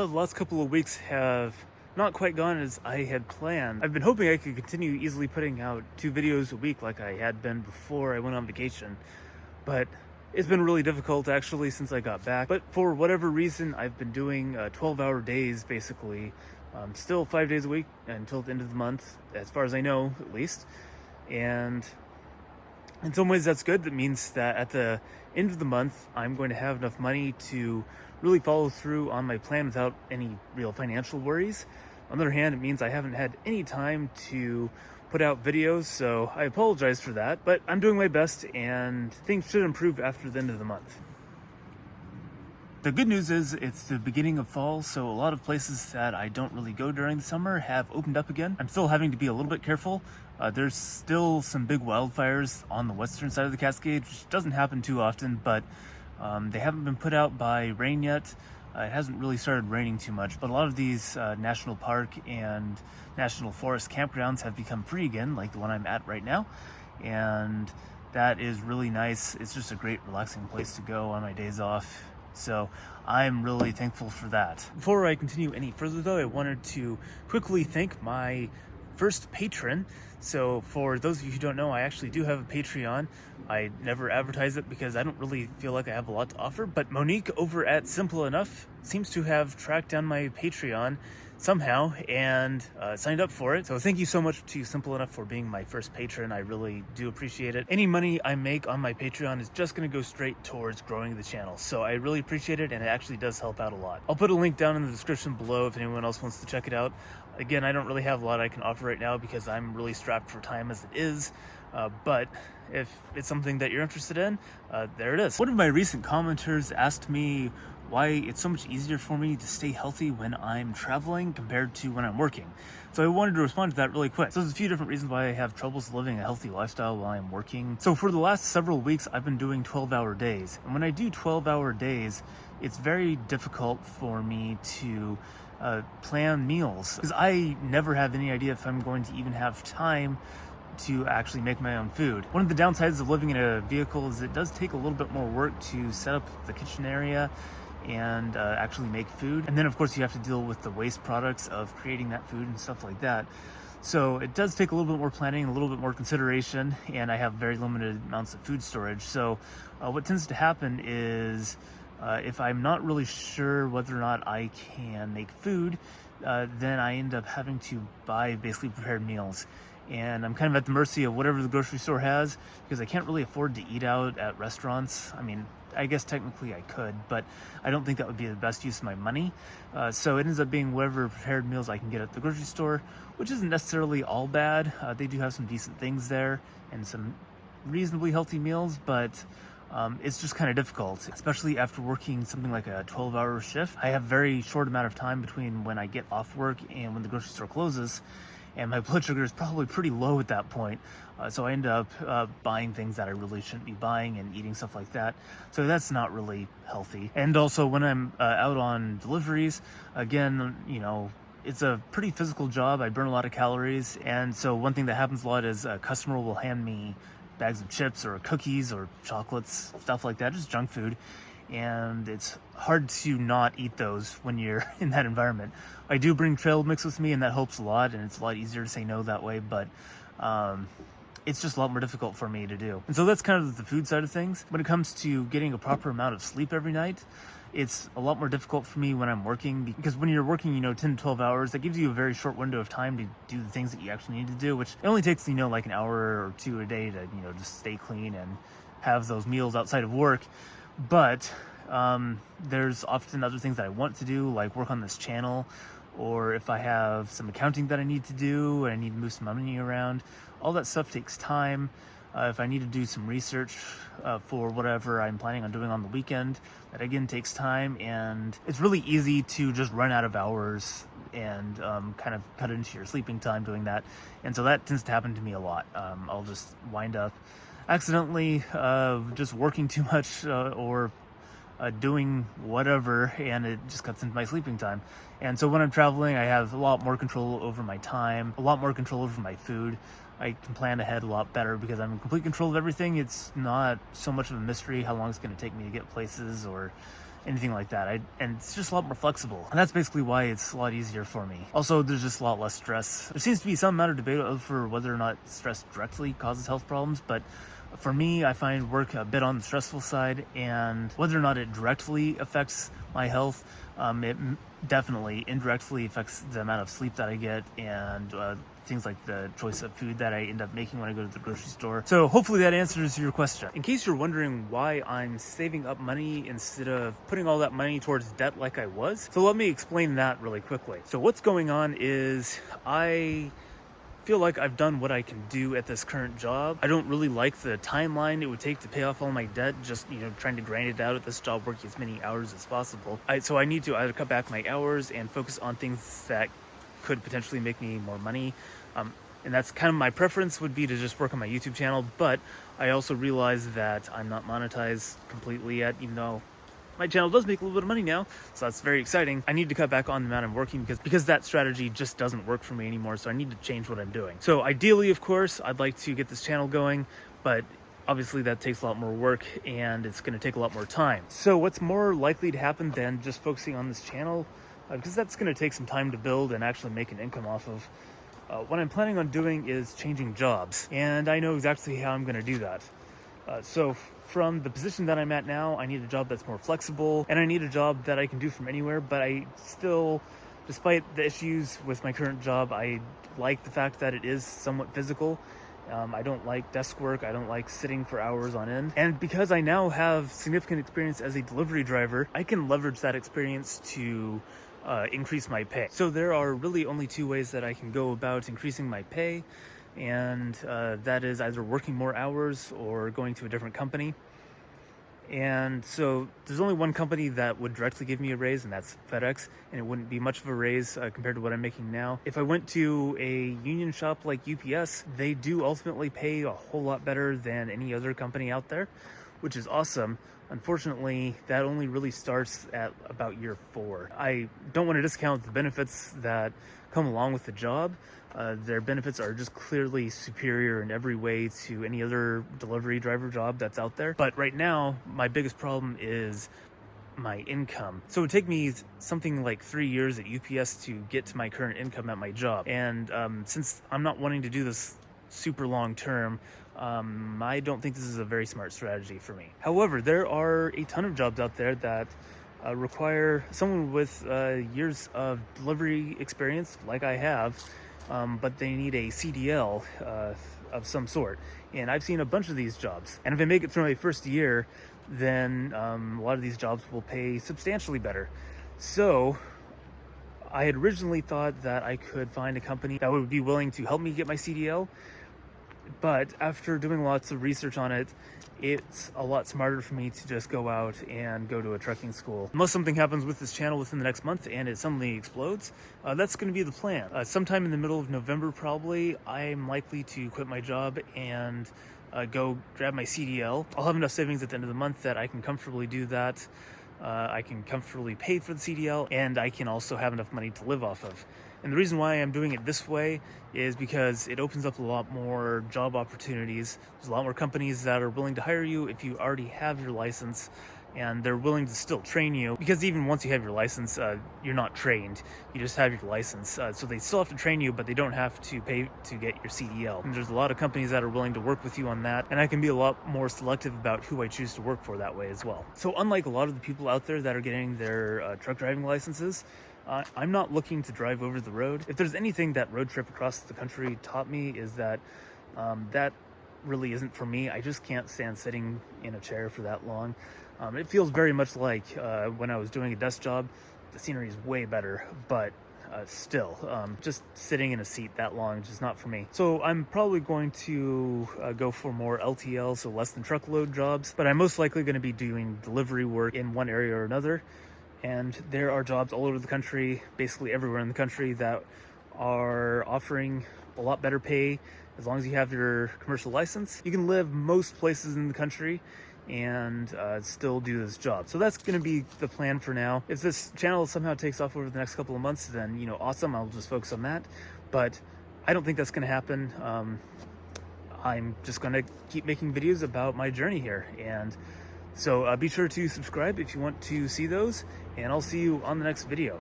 Well, the last couple of weeks have not quite gone as I had planned. I've been hoping I could continue easily putting out 2 videos a week like I had been before I went on vacation, but it's been really difficult actually since I got back. But for whatever reason, I've been doing 12-hour days basically, still 5 days a week until the end of the month, as far as I know, at least. And in some ways that's good. That means that at the end of the month, I'm going to have enough money to really follow through on my plan without any real financial worries. On the other hand, it means I haven't had any time to put out videos, so I apologize for that, but I'm doing my best and things should improve after the end of the month. The good news is it's the beginning of fall, so a lot of places that I don't really go during the summer have opened up again. I'm still having to be a little bit careful. There's still some big wildfires on the western side of the Cascades, which doesn't happen too often, but they haven't been put out by rain yet. It hasn't really started raining too much, but a lot of these national park and national forest campgrounds have become free again, like the one I'm at right now, and that is really nice. It's just a great relaxing place to go on my days off. So I'm really thankful for that. Before I continue any further though, I wanted to quickly thank my first patron. So for those of you who don't know, I actually do have a Patreon. I never advertise it because I don't really feel like I have a lot to offer, but Monique over at Simple Enough seems to have tracked down my Patreon somehow and signed up for it. So thank you so much to Simple Enough for being my first patron. I really do appreciate it. Any money I make on my Patreon is just going to go straight towards growing the channel. So I really appreciate it, and it actually does help out a lot. I'll put a link down in the description below if anyone else wants to check it out. Again, I don't really have a lot I can offer right now because I'm really strapped for time as it is. But if it's something that you're interested in, there it is. One of my recent commenters asked me why it's so much easier for me to stay healthy when I'm traveling compared to when I'm working. So I wanted to respond to that really quick. So there's a few different reasons why I have troubles living a healthy lifestyle while I'm working. So for the last several weeks, I've been doing 12-hour days. And when I do 12-hour days, it's very difficult for me to plan meals because I never have any idea if I'm going to even have time to actually make my own food. One of the downsides of living in a vehicle is it does take a little bit more work to set up the kitchen area and actually make food. And then of course you have to deal with the waste products of creating that food and stuff like that. So it does take a little bit more planning, a little bit more consideration, and I have very limited amounts of food storage. So what tends to happen is if I'm not really sure whether or not I can make food, then I end up having to buy basically prepared meals. And I'm kind of at the mercy of whatever the grocery store has because I can't really afford to eat out at restaurants. I mean, I guess technically I could, but I don't think that would be the best use of my money. So it ends up being whatever prepared meals I can get at the grocery store, which isn't necessarily all bad. They do have some decent things there and some reasonably healthy meals, but it's just kind of difficult, especially after working something like a 12-hour shift. I have very short amount of time between when I get off work and when the grocery store closes, and my blood sugar is probably pretty low at that point. So I end up buying things that I really shouldn't be buying and eating stuff like that. So that's not really healthy. And also when I'm out on deliveries, again, you know, it's a pretty physical job. I burn a lot of calories. And so one thing that happens a lot is a customer will hand me bags of chips or cookies or chocolates, stuff like that, just junk food. And it's hard to not eat those when you're in that environment. I do bring trail mix with me, and that helps a lot, and it's a lot easier to say no that way, but it's just a lot more difficult for me to do. And so that's kind of the food side of things. When it comes to getting a proper amount of sleep every night, it's a lot more difficult for me when I'm working, because when you're working, 10 to 12 hours, that gives you a very short window of time to do the things that you actually need to do, which it only takes, like an hour or two a day to, just stay clean and have those meals outside of work. But there's often other things that I want to do, like work on this channel, or if I have some accounting that I need to do and I need to move some money around, all that stuff takes time. If I need to do some research for whatever I'm planning on doing on the weekend, that again takes time, and it's really easy to just run out of hours and kind of cut into your sleeping time doing that. And so that tends to happen to me a lot. I'll just wind up accidentally just working too much or doing whatever, and it just cuts into my sleeping time. And so when I'm traveling, I have a lot more control over my time, a lot more control over my food. I can plan ahead a lot better because I'm in complete control of everything. It's not so much of a mystery how long it's going to take me to get places or anything like that. And it's just a lot more flexible. And that's basically why it's a lot easier for me. Also, there's just a lot less stress. There seems to be some amount of debate over whether or not stress directly causes health problems, but for me, I find work a bit on the stressful side, and whether or not it directly affects my health, it definitely indirectly affects the amount of sleep that I get and things like the choice of food that I end up making when I go to the grocery store. So hopefully that answers your question. In case you're wondering why I'm saving up money instead of putting all that money towards debt like I was, so let me explain that really quickly. So what's going on is I feel like I've done what I can do at this current job. I don't really like the timeline it would take to pay off all my debt, just, trying to grind it out at this job, working as many hours as possible. So I need to either cut back my hours and focus on things that could potentially make me more money. And that's kind of my preference, would be to just work on my YouTube channel, but I also realize that I'm not monetized completely yet, even though my channel does make a little bit of money now, so that's very exciting. I need to cut back on the amount I'm working because that strategy just doesn't work for me anymore, so I need to change what I'm doing. So ideally, of course, I'd like to get this channel going, but obviously that takes a lot more work and it's going to take a lot more time. So what's more likely to happen than just focusing on this channel, because that's going to take some time to build and actually make an income off of, what I'm planning on doing is changing jobs, and I know exactly how I'm going to do that. So from the position that I'm at now, I need a job that's more flexible, and I need a job that I can do from anywhere, but I still, despite the issues with my current job, I like the fact that it is somewhat physical. I don't like desk work. I don't like sitting for hours on end. And because I now have significant experience as a delivery driver, I can leverage that experience to increase my pay. So there are really only two ways that I can go about increasing my pay, and that is either working more hours or going to a different company. And so there's only one company that would directly give me a raise, and that's FedEx, and it wouldn't be much of a raise compared to what I'm making now. If I went to a union shop like UPS, they do ultimately pay a whole lot better than any other company out there, which is awesome. Unfortunately, that only really starts at about year 4. I don't want to discount the benefits that come along with the job. Their benefits are just clearly superior in every way to any other delivery driver job that's out there. But right now, my biggest problem is my income. So it would take me something like 3 years at UPS to get to my current income at my job. And since I'm not wanting to do this super long term, I don't think this is a very smart strategy for me. However, there are a ton of jobs out there that require someone with years of delivery experience like I have, but they need a CDL of some sort. And I've seen a bunch of these jobs. And if I make it through my first year, then a lot of these jobs will pay substantially better. So I had originally thought that I could find a company that would be willing to help me get my CDL. But after doing lots of research on it, it's a lot smarter for me to just go out and go to a trucking school. Unless something happens with this channel within the next month and it suddenly explodes, that's going to be the plan. Sometime in the middle of November, probably, I'm likely to quit my job and go grab my CDL. I'll have enough savings at the end of the month that I can comfortably do that. I can comfortably pay for the CDL, and I can also have enough money to live off of. And the reason why I'm doing it this way is because it opens up a lot more job opportunities. There's a lot more companies that are willing to hire you if you already have your license, and they're willing to still train you, because even once you have your license, you're not trained. You just have your license. So they still have to train you, but they don't have to pay to get your CDL. And there's a lot of companies that are willing to work with you on that, and I can be a lot more selective about who I choose to work for that way as well. So unlike a lot of the people out there that are getting their truck driving licenses, I'm not looking to drive over the road. If there's anything that road trip across the country taught me, is that that really isn't for me. I just can't stand sitting in a chair for that long. It feels very much like when I was doing a desk job. The scenery is way better, but still, just sitting in a seat that long is just not for me. So I'm probably going to go for more LTL, so less than truckload jobs, but I'm most likely going to be doing delivery work in one area or another. And there are jobs all over the country, basically everywhere in the country, that are offering a lot better pay. As long as you have your commercial license, you can live most places in the country and still do this job. So that's going to be the plan for now. If this channel somehow takes off over the next couple of months, then, awesome, I'll just focus on that. But I don't think that's going to happen. I'm just going to keep making videos about my journey here. And So be sure to subscribe if you want to see those, and I'll see you on the next video.